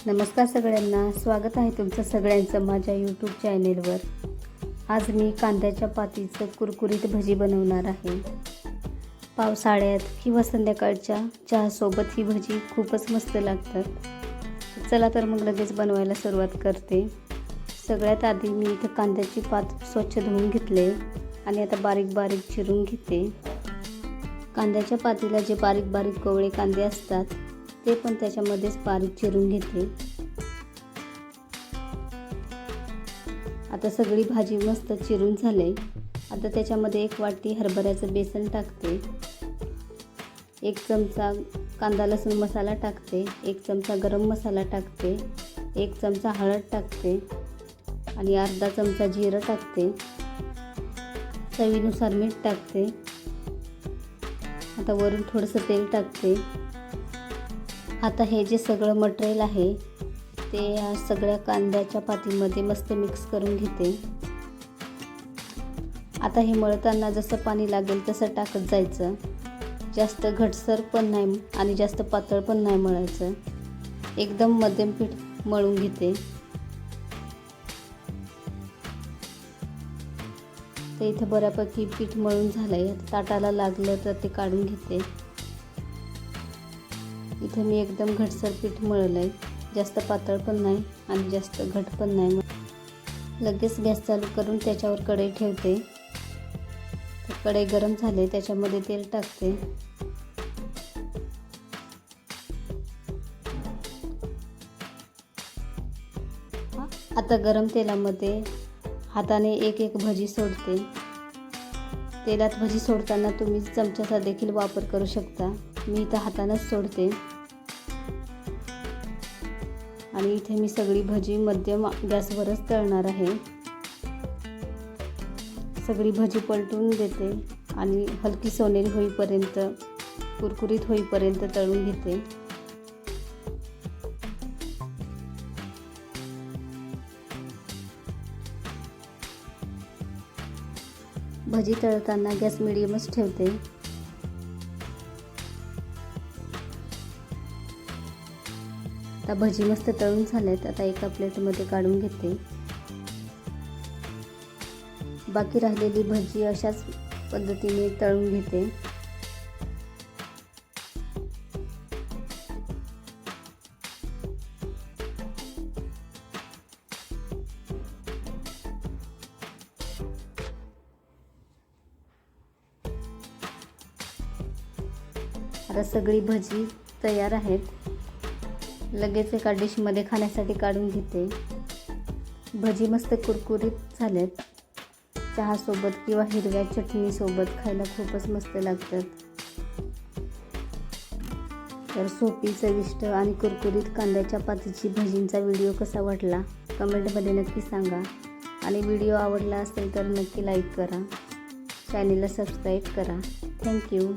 नमस्कार सगळ्यांना, स्वागत आहे तुमचं सगळ्यांचं माझ्या यूट्यूब चॅनेलवर। आज मी कांद्याच्या पातीचं कुरकुरीत भजी बनवणार आहे। पावसाळ्यात किंवा संध्याकाळच्या चहासोबत ही भजी खूपच मस्त लागतात। चला तर मग लगेच बनवायला सुरुवात करते। सगळ्यात आधी मी इथे कांद्याची पात स्वच्छ धुवून घेतले आणि आता बारीक बारीक चिरून घेते। कांद्याच्या पातीला जे बारीक बारीक कोवळे कांदे असतात ते पण त्याच्यामध्येच बारीक चिरून घेते। आता सगळी भाजी मस्त चिरून झाले। आता त्याच्यामध्ये 1 वाटी हरभऱ्याचं बेसन टाकते, 1 चमचा कांदा लसूण मसाला टाकते, 1 चमचा गरम मसाला टाकते, 1 चमचा हळद टाकते आणि अर्धा चमचा जिरं टाकते, चवीनुसार मीठ टाकते। आता वरून थोडंसं तेल टाकते। आता हे जे सगळं मटेरियल आहे ते या सगळ्या कांद्याच्या पातीमध्ये मस्त मिक्स करून घेते। आता हे मळताना जसं पाणी लागेल तसं टाकत जायचं। जास्त घटसर पण नाही आणि जास्त पातळ पण नाही मळायचं, एकदम मध्यम पीठ मळून घेते। ते इथे बऱ्यापैकी पीठ मळून झालंय। आता ताटाला लागलं तर ते काढून घेते। इथे मी एकदम घटसर पीठ मळलंय, जास्त पातळ पण नाही आणि जास्त घट पण नाही। लगेच गॅस चालू करून त्याच्यावर कढई ठेवते। कढई गरम झाले, त्याच्यामध्ये तेल टाकते। आता गरम तेलामध्ये हाताने एक एक भजी सोडते। तेलात भजी सोडताना तुम्ही चमच्याचा देखील वापर करू शकता, मी इथं हातानेच सोडते। आणि इथे मी सगळी भजी मध्यम गॅसवरच तळणार आहे। सगळी भजी पलटून देते आणि हलकी सोनेरी होईपर्यंत, कुरकुरीत होईपर्यंत तळून घेते। भजी तळताना गॅस मिडियमच ठेवते। आता भजी मस्त तळून झाल्यात। आता एका प्लेटमध्ये काढून घेते। बाकी राहिलेली भजी अशाच पद्धतीने तळून घेते। आता सगळी भजी तयार आहेत। लगेच एका डिशमध्ये खाण्यासाठी काढून घेते। भजी मस्त कुरकुरीत झालेत। चहासोबत किंवा हिरव्या चटणीसोबत खायला खूपच मस्त लागतात। तर सोपी, चविष्ट आणि कुरकुरीत कांद्याच्या पातीची भजींचा व्हिडिओ कसा वाटला कमेंटमध्ये नक्की सांगा। आणि व्हिडिओ आवडला असेल तर नक्की लाईक करा, चॅनेलला सबस्क्राईब करा। थँक्यू।